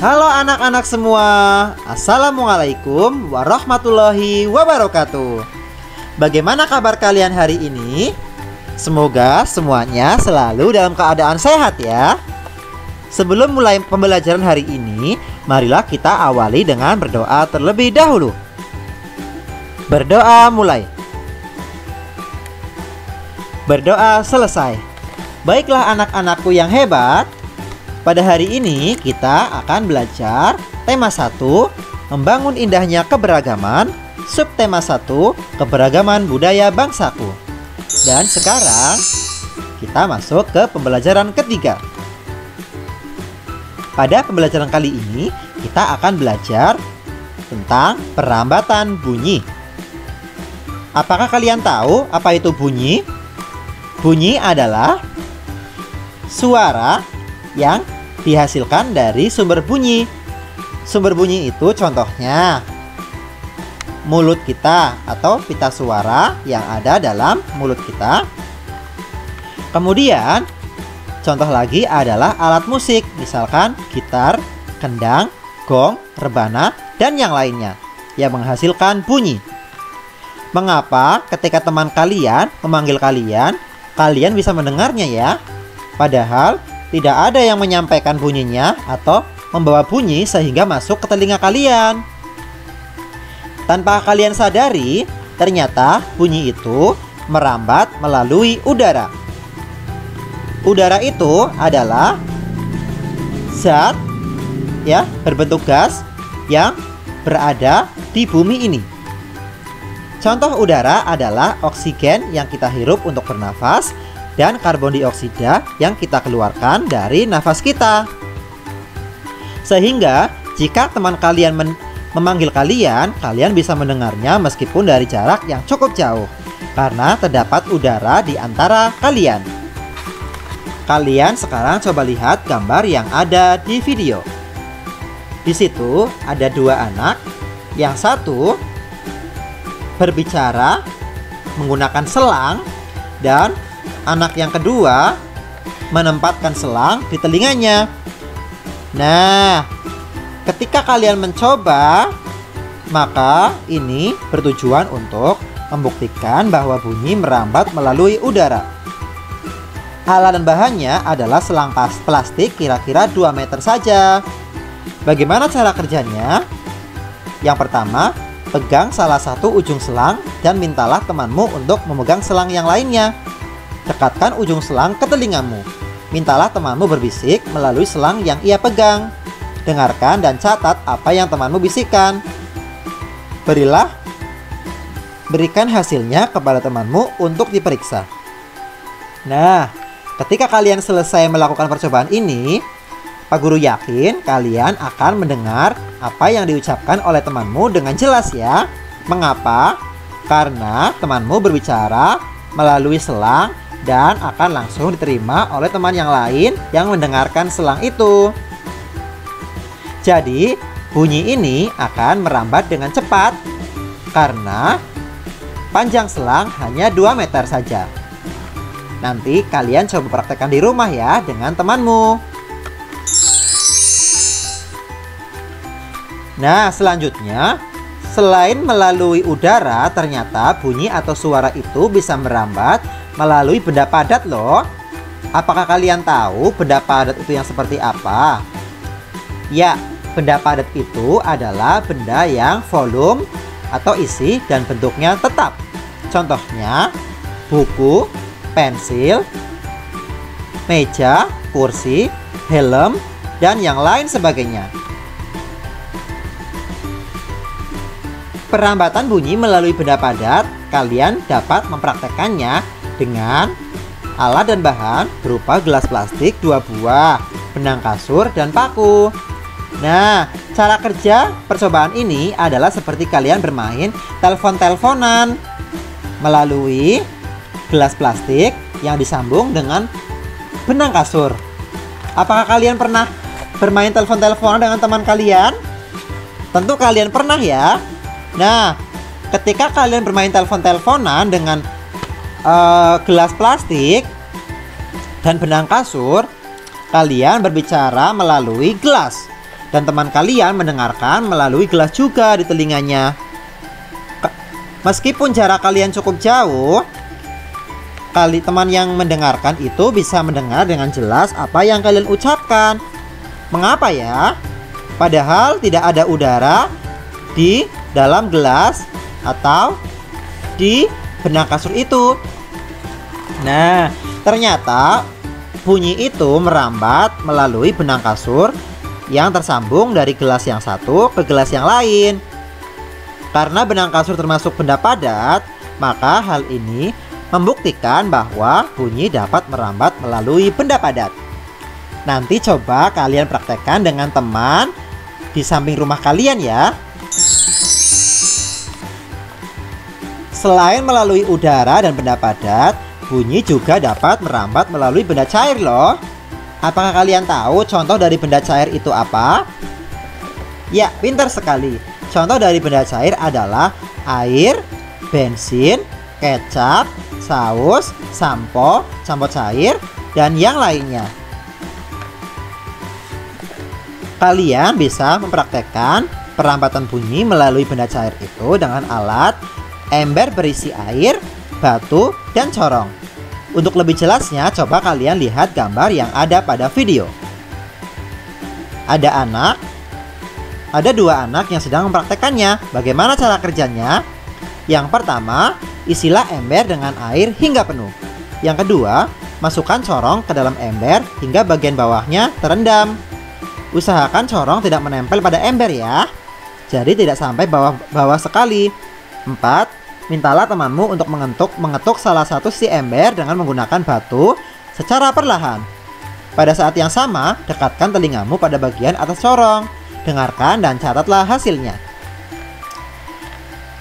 Halo anak-anak semua, Assalamualaikum warahmatullahi wabarakatuh. Bagaimana kabar kalian hari ini? Semoga semuanya selalu dalam keadaan sehat ya. Sebelum mulai pembelajaran hari ini, marilah kita awali dengan berdoa terlebih dahulu. Berdoa mulai. Berdoa selesai. Baiklah anak-anakku yang hebat, pada hari ini kita akan belajar tema 1, membangun indahnya keberagaman, subtema 1, keberagaman budaya bangsaku. Dan sekarang kita masuk ke pembelajaran ketiga. Pada pembelajaran kali ini kita akan belajar tentang perambatan bunyi. Apakah kalian tahu apa itu bunyi? Bunyi adalah suara yang dihasilkan dari sumber bunyi. Sumber bunyi itu contohnya mulut kita atau pita suara yang ada dalam mulut kita. Kemudian contoh lagi adalah alat musik, misalkan gitar, kendang, gong, rebana, dan yang lainnya yang menghasilkan bunyi. Mengapa ketika teman kalian memanggil kalian, kalian bisa mendengarnya ya? Padahal tidak ada yang menyampaikan bunyinya atau membawa bunyi sehingga masuk ke telinga kalian. Tanpa kalian sadari, ternyata bunyi itu merambat melalui udara. Udara itu adalah zat ya berbentuk gas yang berada di bumi ini. Contoh udara adalah oksigen yang kita hirup untuk bernafas dan karbon dioksida yang kita keluarkan dari nafas kita. Sehingga jika teman kalian memanggil kalian, kalian bisa mendengarnya meskipun dari jarak yang cukup jauh, karena terdapat udara di antara kalian. Kalian sekarang coba lihat gambar yang ada di video. Di situ ada dua anak. Yang satu berbicara menggunakan selang, dan anak yang kedua menempatkan selang di telinganya. Nah, ketika kalian mencoba, maka ini bertujuan untuk membuktikan bahwa bunyi merambat melalui udara. Alat dan bahannya adalah selang plastik kira-kira 2 meter saja. Bagaimana cara kerjanya? Yang pertama, pegang salah satu ujung selang dan mintalah temanmu untuk memegang selang yang lainnya. Dekatkan ujung selang ke telingamu. Mintalah temanmu berbisik melalui selang yang ia pegang. Dengarkan dan catat apa yang temanmu bisikkan. Berikan hasilnya kepada temanmu untuk diperiksa. Nah, ketika kalian selesai melakukan percobaan ini, Pak Guru yakin kalian akan mendengar apa yang diucapkan oleh temanmu dengan jelas ya. Mengapa? Karena temanmu berbicara melalui selang dan akan langsung diterima oleh teman yang lain yang mendengarkan selang itu. Jadi, bunyi ini akan merambat dengan cepat karena panjang selang hanya 2 meter saja. Nanti kalian coba praktekkan di rumah ya dengan temanmu. Nah, selanjutnya, selain melalui udara, ternyata bunyi atau suara itu bisa merambat melalui benda padat loh. Apakah kalian tahu benda padat itu yang seperti apa? Ya, benda padat itu adalah benda yang volume atau isi dan bentuknya tetap. Contohnya, buku, pensil, meja, kursi, helm, dan yang lain sebagainya. Perambatan bunyi melalui benda padat, kalian dapat mempraktekannya dengan alat dan bahan berupa gelas plastik 2 buah, benang kasur, dan paku. Nah, cara kerja percobaan ini adalah seperti kalian bermain telepon-teleponan melalui gelas plastik yang disambung dengan benang kasur. Apakah kalian pernah bermain telepon-teleponan dengan teman kalian? Tentu kalian pernah ya. Nah, ketika kalian bermain telepon-teleponan dengan gelas plastik dan benang kasur, kalian berbicara melalui gelas. Dan teman kalian mendengarkan melalui gelas juga di telinganya. Meskipun jarak kalian cukup jauh, teman yang mendengarkan itu bisa mendengar dengan jelas apa yang kalian ucapkan. Mengapa ya? Padahal tidak ada udara di dalam gelas atau di benang kasur itu. Nah, ternyata bunyi itu merambat melalui benang kasur yang tersambung dari gelas yang satu ke gelas yang lain. Karena benang kasur termasuk benda padat, maka hal ini membuktikan bahwa bunyi dapat merambat melalui benda padat. Nanti coba kalian praktekkan dengan teman di samping rumah kalian ya. Selain melalui udara dan benda padat, bunyi juga dapat merambat melalui benda cair loh. Apakah kalian tahu contoh dari benda cair itu apa? Ya, pintar sekali. Contoh dari benda cair adalah air, bensin, kecap, saus, sampo, sampo cair, dan yang lainnya. Kalian bisa mempraktekkan perambatan bunyi melalui benda cair itu dengan alat ember berisi air, batu, dan corong. Untuk lebih jelasnya, coba kalian lihat gambar yang ada pada video. Ada dua anak yang sedang mempraktekannya. Bagaimana cara kerjanya? Yang pertama, isilah ember dengan air hingga penuh. Yang kedua, masukkan corong ke dalam ember hingga bagian bawahnya terendam. Usahakan corong tidak menempel pada ember ya. Jadi tidak sampai bawah sekali. 4. Mintalah temanmu untuk mengetuk salah satu sisi ember dengan menggunakan batu secara perlahan. Pada saat yang sama, dekatkan telingamu pada bagian atas corong. Dengarkan dan catatlah hasilnya.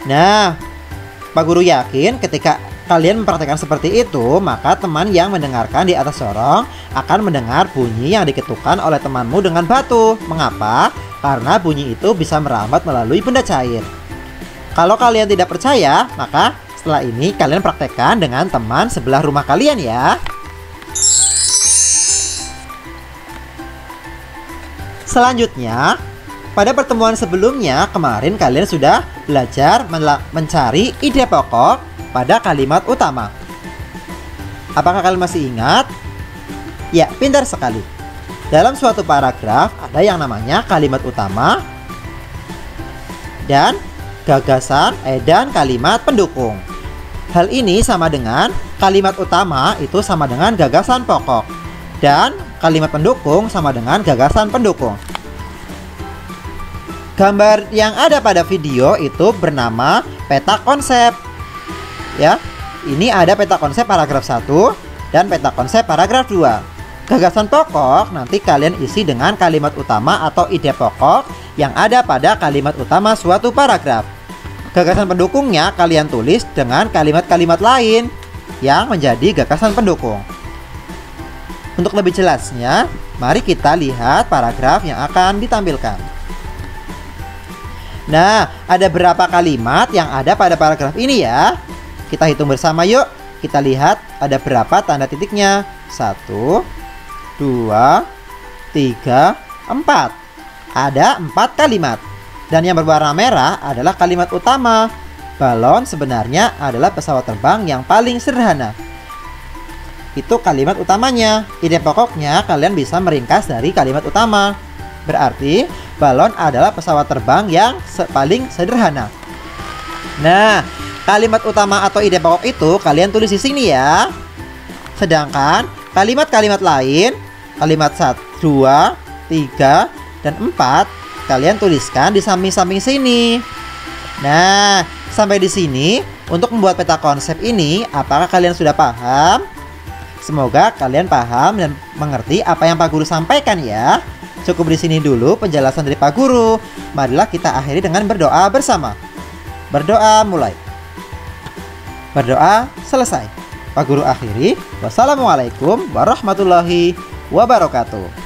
Nah, Pak Guru yakin ketika kalian mempraktikkan seperti itu, maka teman yang mendengarkan di atas corong akan mendengar bunyi yang diketukkan oleh temanmu dengan batu. Mengapa? Karena bunyi itu bisa merambat melalui benda cair. Kalau kalian tidak percaya, maka setelah ini kalian praktekkan dengan teman sebelah rumah kalian ya. Selanjutnya, pada pertemuan sebelumnya kemarin kalian sudah belajar mencari ide pokok pada kalimat utama. Apakah kalian masih ingat? Ya, pintar sekali. Dalam suatu paragraf ada yang namanya kalimat utama dan gagasan dan kalimat pendukung. Hal ini sama dengan kalimat utama itu sama dengan gagasan pokok dan kalimat pendukung sama dengan gagasan pendukung. Gambar yang ada pada video itu bernama peta konsep. Ya, ini ada peta konsep paragraf 1 dan peta konsep paragraf 2. Gagasan pokok nanti kalian isi dengan kalimat utama atau ide pokok yang ada pada kalimat utama suatu paragraf. Gagasan pendukungnya kalian tulis dengan kalimat-kalimat lain yang menjadi gagasan pendukung. Untuk lebih jelasnya, mari kita lihat paragraf yang akan ditampilkan. Nah, ada berapa kalimat yang ada pada paragraf ini ya? Kita hitung bersama yuk. Kita lihat ada berapa tanda titiknya. 1, 2, 3, 4. Ada 4 kalimat. Dan yang berwarna merah adalah kalimat utama. Balon sebenarnya adalah pesawat terbang yang paling sederhana. Itu kalimat utamanya. Ide pokoknya kalian bisa meringkas dari kalimat utama. Berarti balon adalah pesawat terbang yang paling sederhana. Nah, kalimat utama atau ide pokok itu kalian tulis di sini ya. Sedangkan kalimat-kalimat lain, kalimat 1, 2, 3, dan 4 kalian tuliskan di samping-samping sini. Nah, sampai di sini untuk membuat peta konsep ini, apakah kalian sudah paham? Semoga kalian paham dan mengerti apa yang Pak Guru sampaikan ya. Cukup di sini dulu penjelasan dari Pak Guru. Marilah kita akhiri dengan berdoa bersama. Berdoa mulai. Berdoa selesai. Pak Guru akhiri. Wassalamualaikum warahmatullahi wabarakatuh.